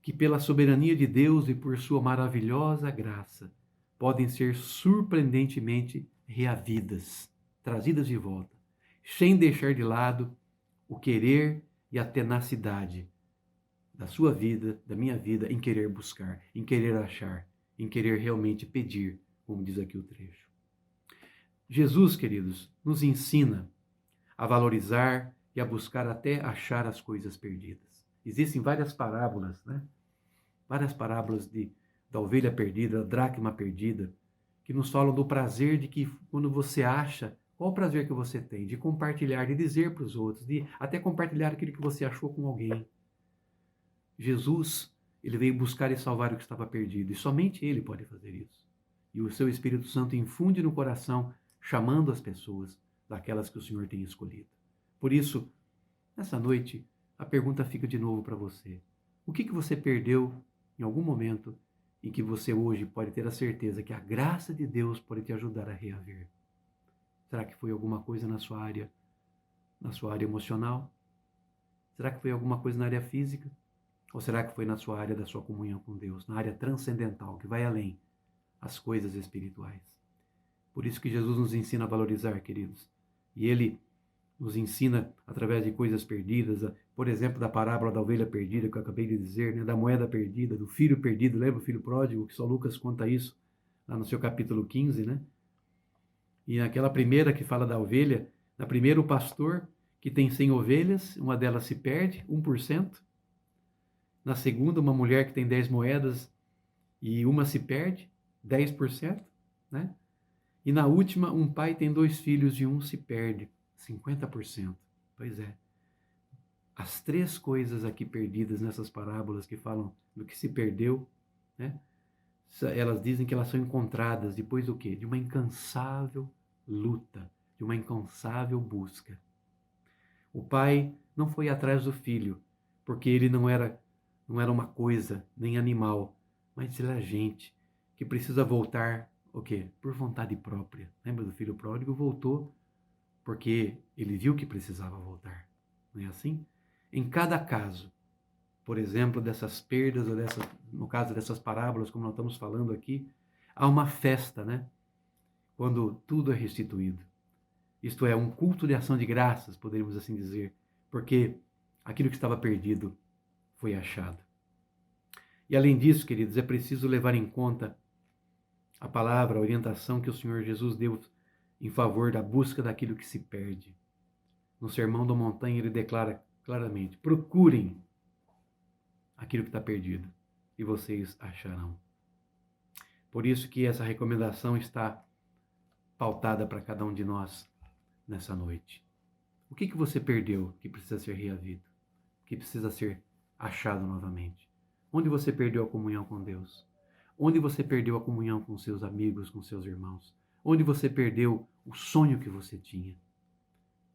que pela soberania de Deus e por sua maravilhosa graça podem ser surpreendentemente reavidas, trazidas de volta, sem deixar de lado o querer e a tenacidade da sua vida, da minha vida, em querer buscar, em querer achar, em querer realmente pedir, como diz aqui o trecho. Jesus, queridos, nos ensina a valorizar e a buscar até achar as coisas perdidas. Existem várias parábolas, né? Várias parábolas da ovelha perdida, da dracma perdida, que nos falam do prazer de que quando você acha, qual o prazer que você tem de compartilhar, de dizer para os outros, de até compartilhar aquilo que você achou com alguém. Jesus, ele veio buscar e salvar o que estava perdido, e somente ele pode fazer isso. E o seu Espírito Santo infunde no coração, chamando as pessoas daquelas que o Senhor tem escolhido. Por isso, nessa noite, a pergunta fica de novo para você. O que você perdeu em algum momento em que você hoje pode ter a certeza que a graça de Deus pode te ajudar a reaver? Será que foi alguma coisa na sua área emocional? Será que foi alguma coisa na área física? Ou será que foi na sua área da sua comunhão com Deus, na área transcendental, que vai além, as coisas espirituais? Por isso que Jesus nos ensina a valorizar, queridos. E ele nos ensina através de coisas perdidas, por exemplo, da parábola da ovelha perdida, que eu acabei de dizer, né? Da moeda perdida, do filho perdido. Lembra o filho pródigo, que só Lucas conta isso, lá no seu capítulo 15, né? E naquela primeira que fala da ovelha, na primeira o pastor, que tem 100 ovelhas, uma delas se perde, 1%. Na segunda, uma mulher que tem 10 moedas e uma se perde, 10%, né? E na última, um pai tem 2 filhos e um se perde, 50%. Pois é. As 3 coisas aqui perdidas nessas parábolas que falam do que se perdeu, né? Elas dizem que elas são encontradas depois do quê? De uma incansável luta, de uma incansável busca. O pai não foi atrás do filho, porque ele não era uma coisa, nem animal, mas ele era gente que precisa voltar, o quê? Por vontade própria. Lembra do filho pródigo? Voltou porque ele viu que precisava voltar. Não é assim? Em cada caso, por exemplo, dessas perdas, ou no caso dessas parábolas, como nós estamos falando aqui, há uma festa, né? Quando tudo é restituído. Isto é, um culto de ação de graças, poderíamos assim dizer, porque aquilo que estava perdido foi achado. E além disso, queridos, é preciso levar em conta a palavra, a orientação que o Senhor Jesus deu em favor da busca daquilo que se perde. No Sermão da Montanha ele declara claramente, procurem aquilo que está perdido e vocês acharão. Por isso que essa recomendação está pautada para cada um de nós nessa noite. O que você perdeu que precisa ser reavido? Que precisa ser achado novamente? Onde você perdeu a comunhão com Deus? Onde você perdeu a comunhão com seus amigos, com seus irmãos? Onde você perdeu o sonho que você tinha?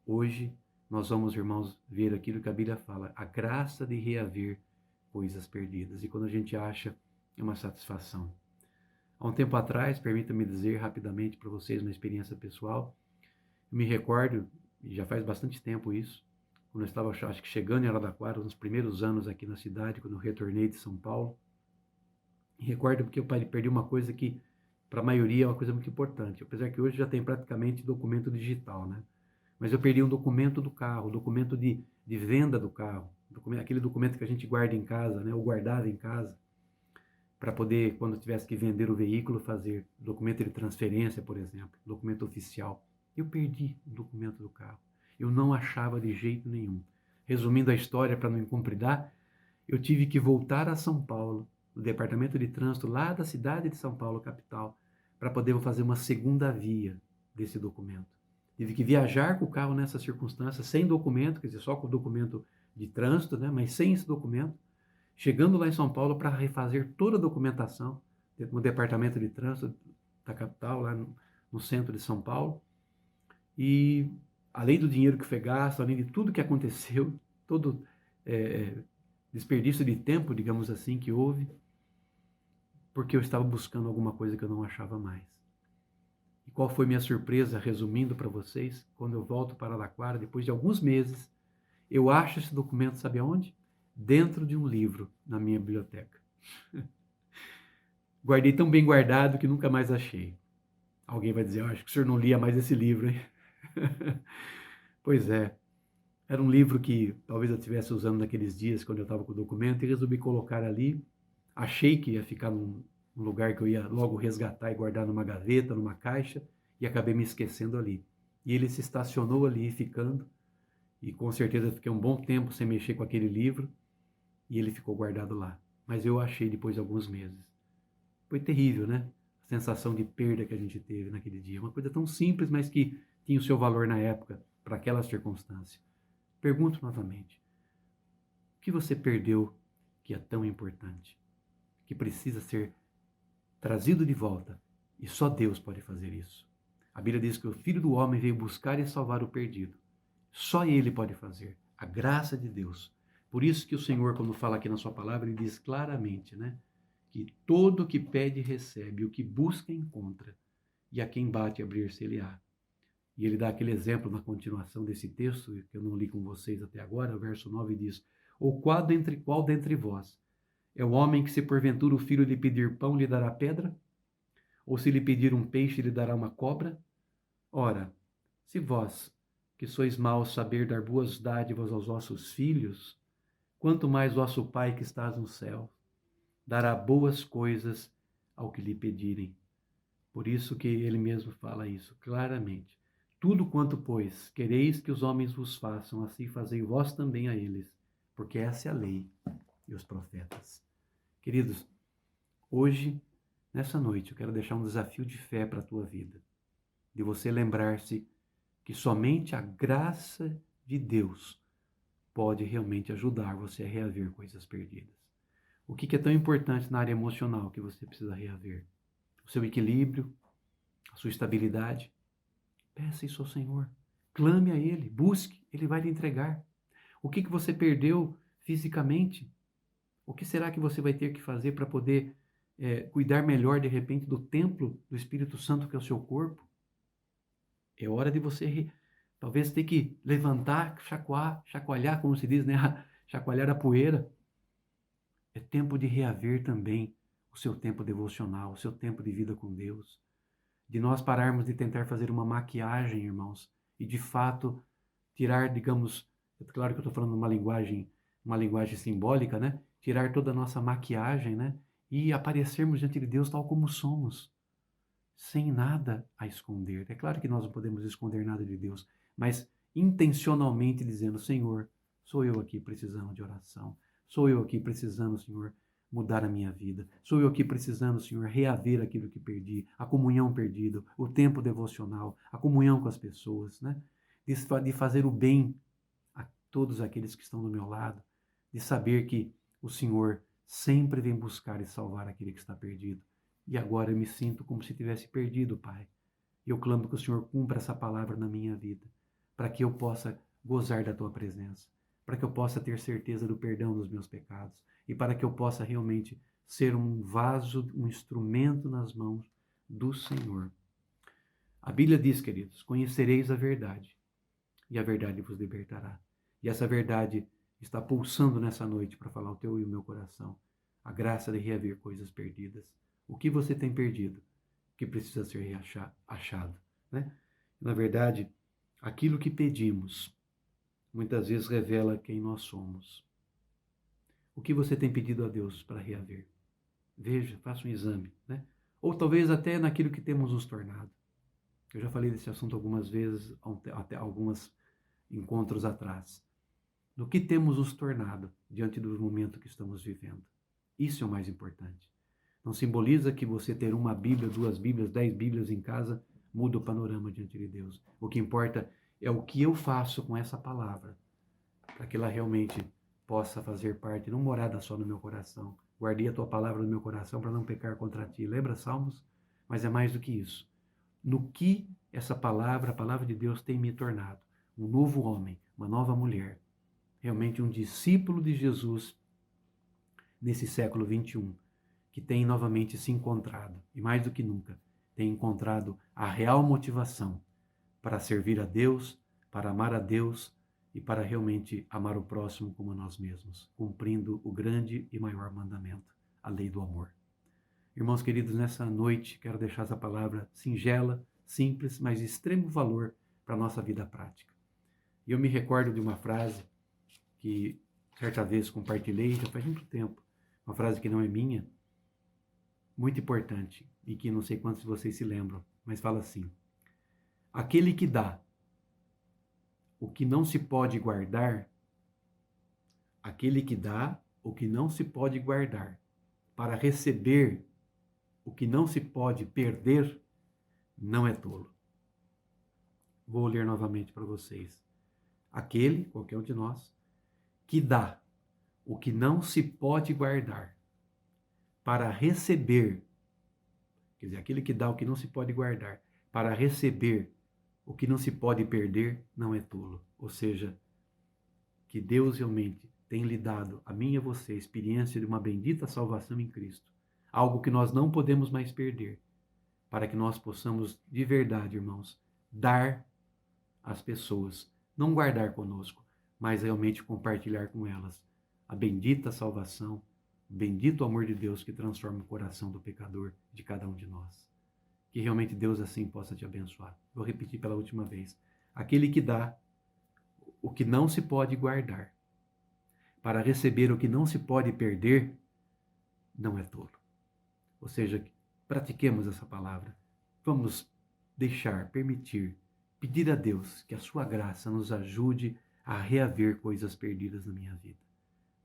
Hoje nós vamos, irmãos, ver aquilo que a Bíblia fala, a graça de reaver coisas perdidas. E quando a gente acha, é uma satisfação. Há um tempo atrás, permita-me dizer rapidamente para vocês uma experiência pessoal. Eu me recordo, e já faz bastante tempo isso, quando eu estava, acho que chegando em Araraquara, nos primeiros anos aqui na cidade, quando eu retornei de São Paulo. E recordo porque eu perdi uma coisa que, para a maioria, é uma coisa muito importante. Apesar que hoje já tem praticamente documento digital, né? Mas eu perdi um documento do carro, documento de venda do carro, aquele documento que a gente guarda em casa, né? Ou guardava em casa, para poder, quando tivesse que vender o veículo, fazer documento de transferência, por exemplo, documento oficial. Eu perdi o documento do carro. Eu não achava de jeito nenhum. Resumindo a história, para não incompridar, eu tive que voltar a São Paulo, no departamento de trânsito lá da cidade de São Paulo, capital, para poder fazer uma segunda via desse documento. Tive que viajar com o carro nessa circunstância, sem documento, quer dizer, só com o documento de trânsito, né, mas sem esse documento. Chegando lá em São Paulo para refazer toda a documentação no departamento de trânsito da capital, lá no centro de São Paulo. E além do dinheiro que foi gasto, além de tudo que aconteceu, todo desperdício de tempo, digamos assim, que houve, porque eu estava buscando alguma coisa que eu não achava mais. E qual foi minha surpresa, resumindo para vocês, quando eu volto para Araraquara, depois de alguns meses, eu acho esse documento, sabe aonde? Dentro de um livro na minha biblioteca. Guardei tão bem guardado que nunca mais achei. Alguém vai dizer, acho que o senhor não lia mais esse livro, hein? Pois é. Era um livro que talvez eu estivesse usando naqueles dias, quando eu estava com o documento, e resolvi colocar ali. Achei que ia ficar num lugar que eu ia logo resgatar e guardar numa gaveta, numa caixa, e acabei me esquecendo ali. E ele se estacionou ali, ficando, e com certeza fiquei um bom tempo sem mexer com aquele livro, e ele ficou guardado lá. Mas eu achei depois de alguns meses. Foi terrível, né? A sensação de perda que a gente teve naquele dia. Uma coisa tão simples, mas que tinha o seu valor na época, para aquela circunstância. Pergunto novamente, o que você perdeu que é tão importante, que precisa ser trazido de volta, e só Deus pode fazer isso? A Bíblia diz que o Filho do Homem veio buscar e salvar o perdido. Só Ele pode fazer, a graça de Deus. Por isso que o Senhor, quando fala aqui na sua palavra, Ele diz claramente, né? Que todo o que pede recebe, o que busca encontra, e a quem bate abrir-se-lhe-á. E ele dá aquele exemplo na continuação desse texto, que eu não li com vocês até agora, o verso 9 diz, ou qual dentre vós é o homem que, se porventura o filho lhe pedir pão, lhe dará pedra? Ou se lhe pedir um peixe, lhe dará uma cobra? Ora, se vós, que sois maus, saber dar boas dádivas aos vossos filhos, quanto mais vosso Pai que estás no céu dará boas coisas ao que lhe pedirem. Por isso que ele mesmo fala isso claramente. Tudo quanto, pois, quereis que os homens vos façam, assim fazei vós também a eles, porque essa é a lei e os profetas. Queridos, hoje, nessa noite, eu quero deixar um desafio de fé para a tua vida, de você lembrar-se que somente a graça de Deus pode realmente ajudar você a reaver coisas perdidas. O que é tão importante na área emocional que você precisa reaver? O seu equilíbrio, a sua estabilidade. Peça isso ao Senhor. Clame a Ele, busque, Ele vai lhe entregar. O que você perdeu fisicamente? O que será que você vai ter que fazer para poder cuidar melhor, de repente, do templo do Espírito Santo, que é o seu corpo? É hora de você, talvez, ter que levantar, chacoalhar, como se diz, né? Chacoalhar a poeira. É tempo de reaver também o seu tempo devocional, o seu tempo de vida com Deus. De nós pararmos de tentar fazer uma maquiagem, irmãos, e de fato tirar, digamos, é claro que eu estou falando uma linguagem simbólica, né? Tirar toda a nossa maquiagem, né? E aparecermos diante de Deus tal como somos, sem nada a esconder. É claro que nós não podemos esconder nada de Deus, mas intencionalmente dizendo, Senhor, sou eu aqui precisando de oração. Sou eu aqui precisando, Senhor, mudar a minha vida. Sou eu aqui precisando, Senhor, reaver aquilo que perdi, a comunhão perdida, o tempo devocional, a comunhão com as pessoas, né? De fazer o bem a todos aqueles que estão do meu lado, de saber que o Senhor sempre vem buscar e salvar aquele que está perdido. E agora eu me sinto como se tivesse perdido, Pai. E eu clamo que o Senhor cumpra essa palavra na minha vida, para que eu possa gozar da tua presença, para que eu possa ter certeza do perdão dos meus pecados e para que eu possa realmente ser um vaso, um instrumento nas mãos do Senhor. A Bíblia diz, queridos, conhecereis a verdade e a verdade vos libertará. E essa verdade está pulsando nessa noite para falar o teu e o meu coração. A graça de reaver coisas perdidas. O que você tem perdido que precisa ser achado, né? Na verdade, aquilo que pedimos muitas vezes revela quem nós somos. O que você tem pedido a Deus para reaver? Veja, faça um exame, né? Ou talvez até naquilo que temos nos tornado. Eu já falei desse assunto algumas vezes, até alguns encontros atrás. No que temos nos tornado diante do momento que estamos vivendo. Isso é o mais importante. Não simboliza que você ter uma Bíblia, 2 Bíblias, 10 Bíblias em casa muda o panorama diante de Deus. O que importa é o que eu faço com essa palavra, para que ela realmente possa fazer parte, não morada só no meu coração. Guardei a tua palavra no meu coração para não pecar contra ti. Lembra Salmos? Mas é mais do que isso. No que essa palavra, a palavra de Deus, tem me tornado. Um novo homem, uma nova mulher. Realmente um discípulo de Jesus nesse século 21, que tem novamente se encontrado, e mais do que nunca, tem encontrado a real motivação para servir a Deus, para amar a Deus e para realmente amar o próximo como a nós mesmos, cumprindo o grande e maior mandamento, a lei do amor. Irmãos queridos, nessa noite quero deixar essa palavra singela, simples, mas de extremo valor para a nossa vida prática. E eu me recordo de uma frase que certa vez compartilhei, já faz muito tempo, uma frase que não é minha, muito importante, e que não sei quantos de vocês se lembram, mas fala assim: aquele que dá o que não se pode guardar, aquele que dá o que não se pode guardar, para receber o que não se pode perder, não é tolo. Vou ler novamente para vocês. Aquele, qualquer um de nós, que dá o que não se pode guardar, para receber, quer dizer, aquele que dá o que não se pode guardar, para receber o que não se pode perder, não é tolo. Ou seja, que Deus realmente tem lhe dado, a mim e a você, a experiência de uma bendita salvação em Cristo. Algo que nós não podemos mais perder, para que nós possamos, de verdade, irmãos, dar às pessoas, não guardar conosco, mas realmente compartilhar com elas a bendita salvação, o bendito amor de Deus que transforma o coração do pecador, de cada um de nós. Que realmente Deus assim possa te abençoar. Vou repetir pela última vez. Aquele que dá o que não se pode guardar, para receber o que não se pode perder, não é tolo. Ou seja, pratiquemos essa palavra. Vamos deixar, permitir, pedir a Deus que a sua graça nos ajude a reaver coisas perdidas na minha vida.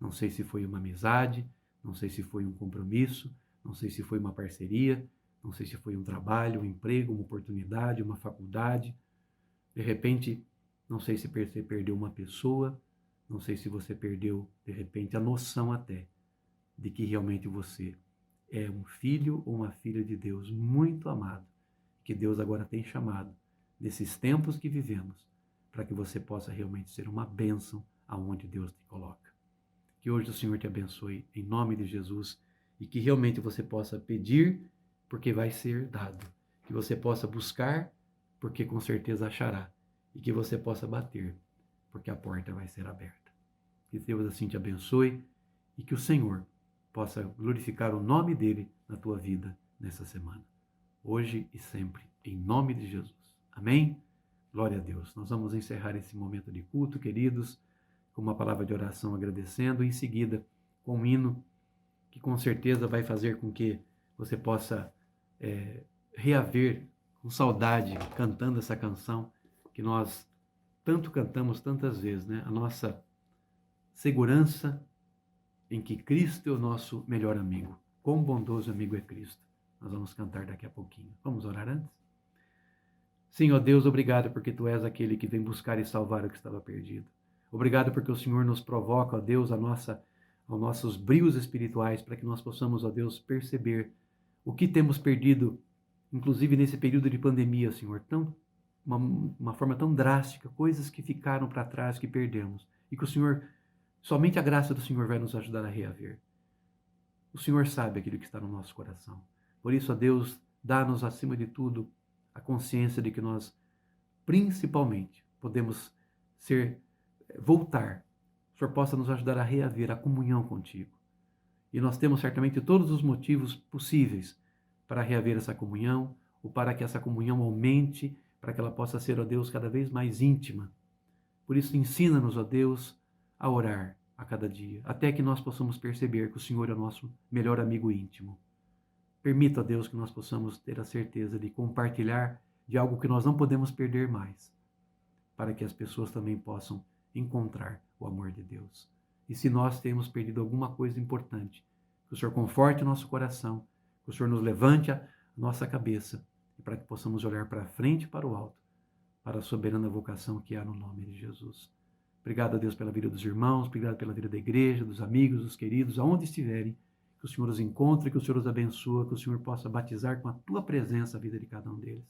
Não sei se foi uma amizade, não sei se foi um compromisso, não sei se foi uma parceria, não sei se foi um trabalho, um emprego, uma oportunidade, uma faculdade. De repente, não sei se você perdeu uma pessoa, não sei se você perdeu, de repente, a noção até de que realmente você é um filho ou uma filha de Deus muito amado, que Deus agora tem chamado nesses tempos que vivemos, para que você possa realmente ser uma bênção aonde Deus te coloca. Que hoje o Senhor te abençoe em nome de Jesus e que realmente você possa pedir, porque vai ser dado. Que você possa buscar, porque com certeza achará. E que você possa bater, porque a porta vai ser aberta. Que Deus assim te abençoe e que o Senhor possa glorificar o nome dele na tua vida nessa semana. Hoje e sempre, em nome de Jesus. Amém? Glória a Deus. Nós vamos encerrar esse momento de culto, queridos, com uma palavra de oração agradecendo, e em seguida com um hino que com certeza vai fazer com que você possa reaver com saudade, cantando essa canção que nós tanto cantamos tantas vezes, né? A nossa segurança em que Cristo é o nosso melhor amigo. Quão bondoso amigo é Cristo. Nós vamos cantar daqui a pouquinho. Vamos orar antes? Senhor Deus, obrigado porque Tu és aquele que vem buscar e salvar o que estava perdido. Obrigado porque o Senhor nos provoca, ó Deus, aos nossos brios espirituais, para que nós possamos, ó Deus, perceber o que temos perdido, inclusive nesse período de pandemia, Senhor, tão uma forma tão drástica, coisas que ficaram para trás, que perdemos, e que o Senhor, somente a graça do Senhor vai nos ajudar a reaver. O Senhor sabe aquilo que está no nosso coração. Por isso, ó Deus, dá-nos, acima de tudo, a consciência de que nós, principalmente, podemos voltar. O Senhor possa nos ajudar a reaver a comunhão contigo. E nós temos certamente todos os motivos possíveis para reaver essa comunhão, ou para que essa comunhão aumente, para que ela possa ser, ó Deus, cada vez mais íntima. Por isso, ensina-nos, ó Deus, a orar a cada dia, até que nós possamos perceber que o Senhor é o nosso melhor amigo íntimo. Permita, ó Deus, que nós possamos ter a certeza de compartilhar de algo que nós não podemos perder mais, para que as pessoas também possam encontrar o amor de Deus. E se nós temos perdido alguma coisa importante, que o Senhor conforte o nosso coração, que o Senhor nos levante a nossa cabeça, e para que possamos olhar para frente e para o alto, para a soberana vocação que há no nome de Jesus. Obrigado a Deus pela vida dos irmãos, obrigado pela vida da igreja, dos amigos, dos queridos, aonde estiverem, que o Senhor os encontre, que o Senhor os abençoe, que o Senhor possa batizar com a tua presença a vida de cada um deles.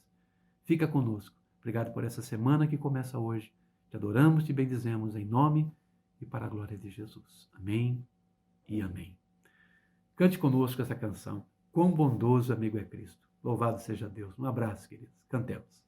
Fica conosco. Obrigado por essa semana que começa hoje. Te adoramos, te bendizemos em nome e para a glória de Jesus. Amém e amém. Cante conosco essa canção. Quão bondoso amigo é Cristo. Louvado seja Deus. Um abraço, queridos. Cantemos.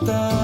Maranata.